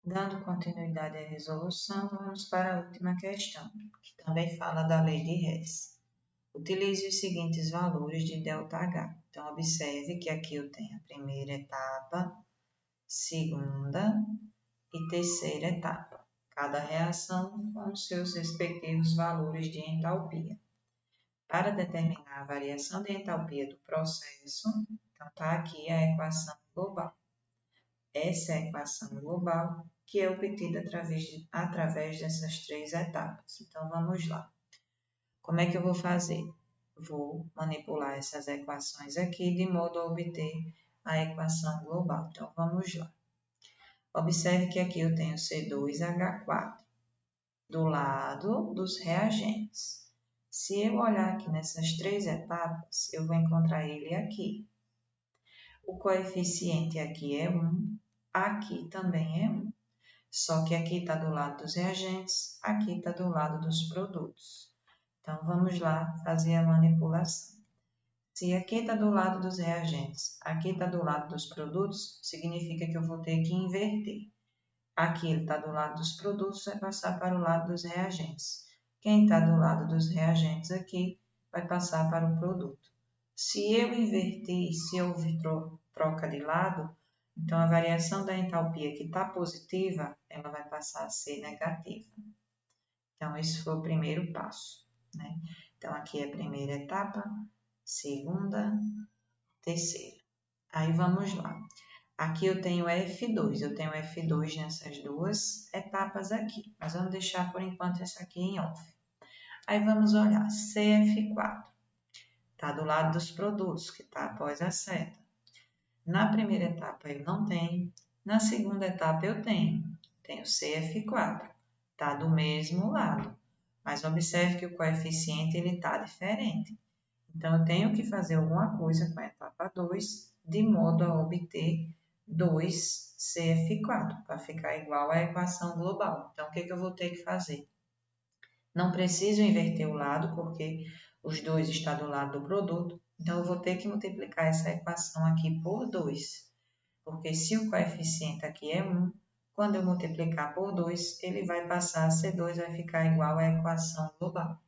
Dando continuidade à resolução, vamos para a última questão, que também fala da lei de Hess. Utilize os seguintes valores de ΔH. Então, observe que aqui eu tenho a primeira etapa, segunda e terceira etapa. Cada reação com os seus respectivos valores de entalpia. Para determinar a variação de entalpia do processo, então está aqui a equação global. Essa é a equação global que é obtida através dessas três etapas. Então, vamos lá. Como é que eu vou fazer? Vou manipular essas equações aqui de modo a obter a equação global. Então, vamos lá. Observe que aqui eu tenho C2H4 do lado dos reagentes. Se eu olhar aqui nessas três etapas, eu vou encontrar ele aqui. O coeficiente aqui é 1, aqui também é 1. Só que aqui está do lado dos reagentes, aqui está do lado dos produtos. Então, vamos lá fazer a manipulação. Se aqui está do lado dos reagentes, aqui está do lado dos produtos, significa que eu vou ter que inverter. Aqui ele está do lado dos produtos, vai passar para o lado dos reagentes. Quem está do lado dos reagentes aqui, vai passar para o produto. Se eu inverter, se eu troca de lado, então a variação da entalpia que está positiva, ela vai passar a ser negativa. Então, esse foi o primeiro passo, né? Então, aqui é a primeira etapa, segunda, terceira. Aí, vamos lá. Aqui eu tenho F2, nessas duas etapas aqui, mas vamos deixar por enquanto essa aqui em off. Aí vamos olhar, CF4, está do lado dos produtos, que está após a seta. Na primeira etapa eu não tenho, na segunda etapa eu tenho CF4, está do mesmo lado, mas observe que o coeficiente está diferente. Então, eu tenho que fazer alguma coisa com a etapa 2, de modo a obter 2CF4, para ficar igual à equação global. Então, o que eu vou ter que fazer? Não preciso inverter o lado, porque os dois estão do lado do produto. Então, eu vou ter que multiplicar essa equação aqui por 2. Porque se o coeficiente aqui é 1, quando eu multiplicar por 2, ele vai passar a ser 2, vai ficar igual à equação global.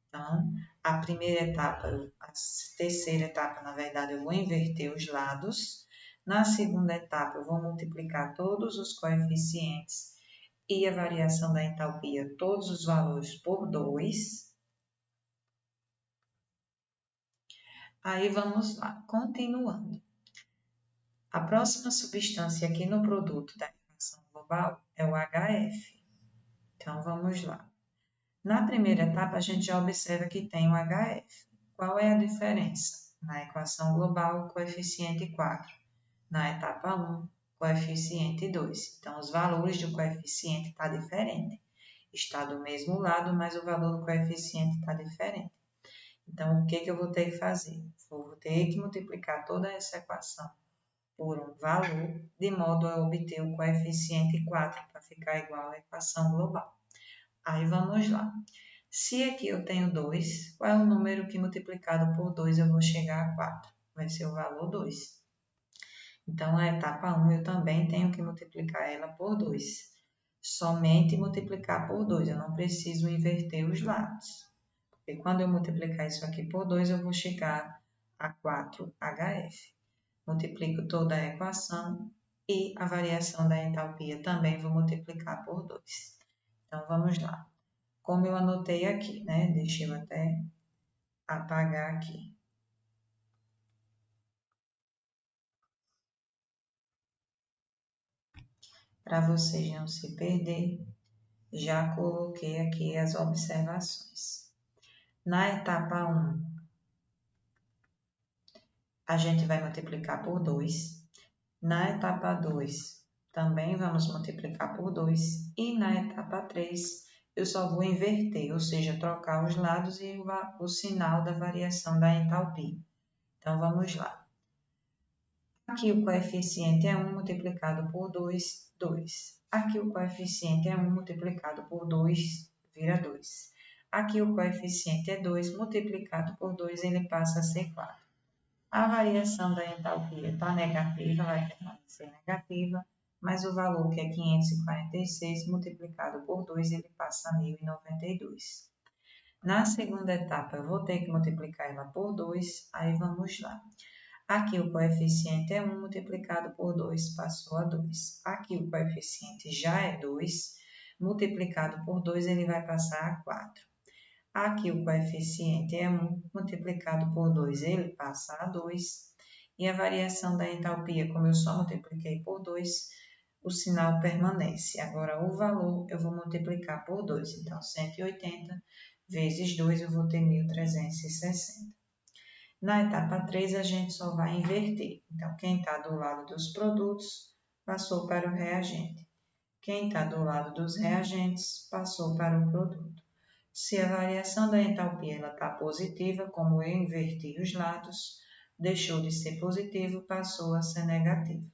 Então, a primeira etapa, a terceira etapa, na verdade, eu vou inverter os lados. Na segunda etapa, eu vou multiplicar todos os coeficientes e a variação da entalpia, todos os valores, por 2. Aí, vamos lá, continuando. A próxima substância aqui no produto da equação global é o HF. Então, vamos lá. Na primeira etapa, a gente já observa que tem o HF. Qual é a diferença? Na equação global, coeficiente 4. Na etapa 1, coeficiente 2. Então, os valores do coeficiente estão diferentes. Está do mesmo lado, mas o valor do coeficiente está diferente. Então, o que eu vou ter que fazer? Vou ter que multiplicar toda essa equação por um valor, de modo a obter o coeficiente 4, para ficar igual à equação global. Aí, vamos lá. Se aqui eu tenho 2, qual é o número que multiplicado por 2 eu vou chegar a 4? Vai ser o valor 2. Então, a etapa 1 eu também tenho que multiplicar ela por 2. Somente multiplicar por 2, eu não preciso inverter os lados. Porque quando eu multiplicar isso aqui por 2, eu vou chegar a 4HF. Multiplico toda a equação e a variação da entalpia também vou multiplicar por 2. Então, vamos lá. Como eu anotei aqui, né? Deixa eu até apagar aqui. Para vocês não se perder, já coloquei aqui as observações. Na etapa 1, a gente vai multiplicar por 2. Na etapa 2, também vamos multiplicar por 2. E na etapa 3, eu só vou inverter, ou seja, trocar os lados e o sinal da variação da entalpia. Então, vamos lá. Aqui o coeficiente é 1 multiplicado por 2, 2. Aqui o coeficiente é 1 multiplicado por 2, vira 2. Aqui o coeficiente é 2 multiplicado por 2, ele passa a ser 4. A variação da entalpia está negativa, vai permanecer negativa. mas o valor que é 546 multiplicado por 2, ele passa a 1092. Na segunda etapa, eu vou ter que multiplicar ela por 2, aí vamos lá. Aqui o coeficiente é 1 multiplicado por 2, passou a 2. Aqui o coeficiente já é 2, multiplicado por 2, ele vai passar a 4. Aqui o coeficiente é 1 multiplicado por 2, ele passa a 2. E a variação da entalpia, como eu só multipliquei por 2, o sinal permanece. Agora, o valor eu vou multiplicar por 2. Então, 180 vezes 2, eu vou ter 1.360. Na etapa 3, a gente só vai inverter. Então, quem está do lado dos produtos, passou para o reagente. Quem está do lado dos reagentes, passou para o produto. Se a variação da entalpia está positiva, como eu inverti os lados, deixou de ser positivo, passou a ser negativo.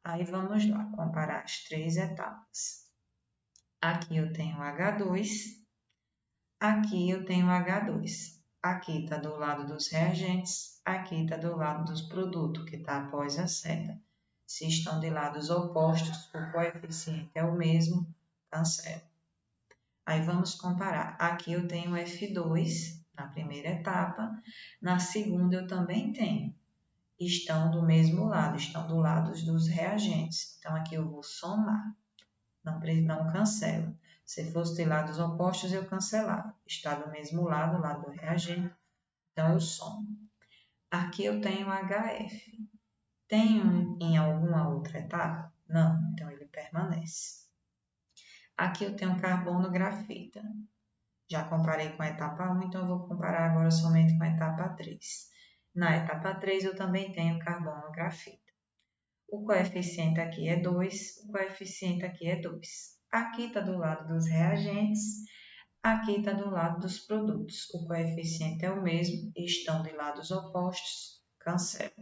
Aí vamos lá, comparar as três etapas. Aqui eu tenho H2, aqui eu tenho H2. Aqui está do lado dos reagentes, aqui está do lado dos produtos, que está após a seta. Se estão de lados opostos, o coeficiente é o mesmo, cancela. Aí vamos comparar. Aqui eu tenho F2 na primeira etapa, na segunda eu também tenho. Estão do mesmo lado, estão do lado dos reagentes. Então aqui eu vou somar, não cancelo. Se fosse de lados opostos, eu cancelava. Está do mesmo lado, lado do reagente, então eu somo. Aqui eu tenho HF. Tenho em alguma outra etapa? Não, então ele permanece. Aqui eu tenho carbono grafita. Já comparei com a etapa 1, então eu vou comparar agora somente com a etapa 3. Na etapa 3 eu também tenho carbono grafita. O coeficiente aqui é 2, o coeficiente aqui é 2. Aqui está do lado dos reagentes, aqui está do lado dos produtos. O coeficiente é o mesmo e estão de lados opostos, cancela.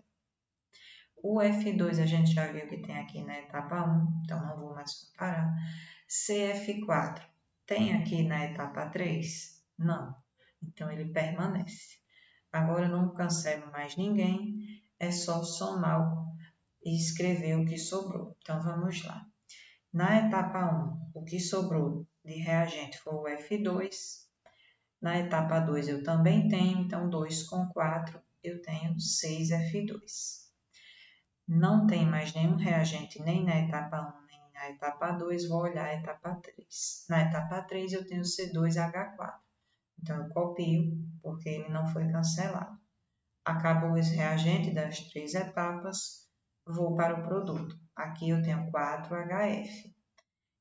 O F2 a gente já viu que tem aqui na etapa 1, então não vou mais comparar. CF4 tem aqui na etapa 3? Não, então ele permanece. Agora eu não cancelo mais ninguém, é só somar e escrever o que sobrou. Então vamos lá. Na etapa 1, o que sobrou de reagente foi o F2. Na etapa 2 eu também tenho, então 2 com 4 eu tenho 6F2. Não tem mais nenhum reagente nem na etapa 1 nem na etapa 2, vou olhar a etapa 3. Na etapa 3 eu tenho C2H4, então eu copio porque ele não foi cancelado. Acabou esse reagente das três etapas, vou para o produto. Aqui eu tenho 4HF.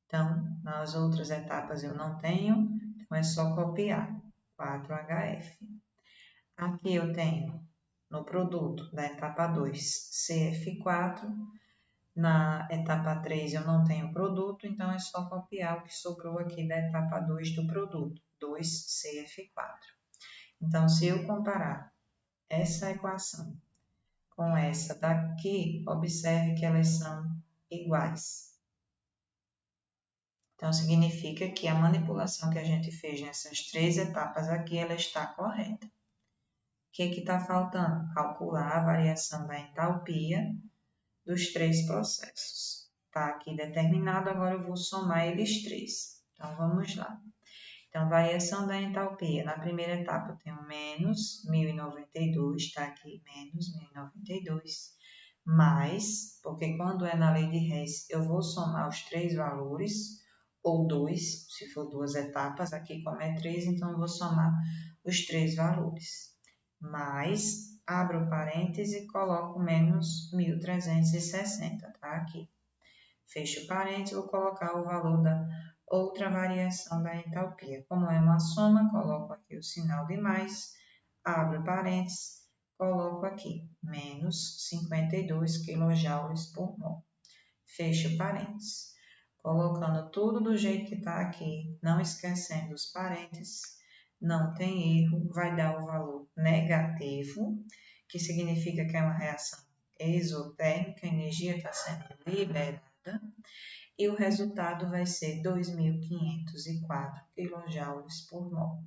Então, nas outras etapas eu não tenho, então é só copiar 4HF. Aqui eu tenho no produto da etapa 2 CF4. Na etapa 3 eu não tenho produto, então é só copiar o que sobrou aqui da etapa 2 do produto, 2CF4. Então, se eu comparar essa equação com essa daqui, observe que elas são iguais. Então, significa que a manipulação que a gente fez nessas três etapas aqui, ela está correta. O que está faltando? Calcular a variação da entalpia dos três processos. Está aqui determinado, agora eu vou somar eles três. Então, vamos lá. Então, variação da entalpia. Na primeira etapa, eu tenho menos 1092, está aqui menos 1092, mais, porque quando é na lei de Hess, eu vou somar os três valores, ou 2, se for duas etapas, aqui como é 3, então eu vou somar os três valores. Mais, abro parêntese e coloco menos 1360, tá aqui. Fecho parênteses, vou colocar o valor da outra variação da entalpia. Como é uma soma, coloco aqui o sinal de mais, abro parênteses, coloco aqui menos 52 kJ por mol. Fecho parênteses. Colocando tudo do jeito que está aqui, não esquecendo os parênteses, não tem erro, vai dar o valor negativo, que significa que é uma reação exotérmica, a energia está sendo liberada, e o resultado vai ser 2.504 kJ por mol.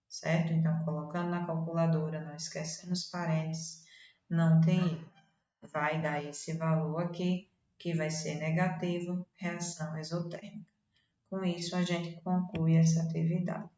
Certo? Então, colocando na calculadora, não esquecendo os parênteses, não tem erro. Vai dar esse valor aqui, que vai ser negativo, reação exotérmica. Com isso, a gente conclui essa atividade.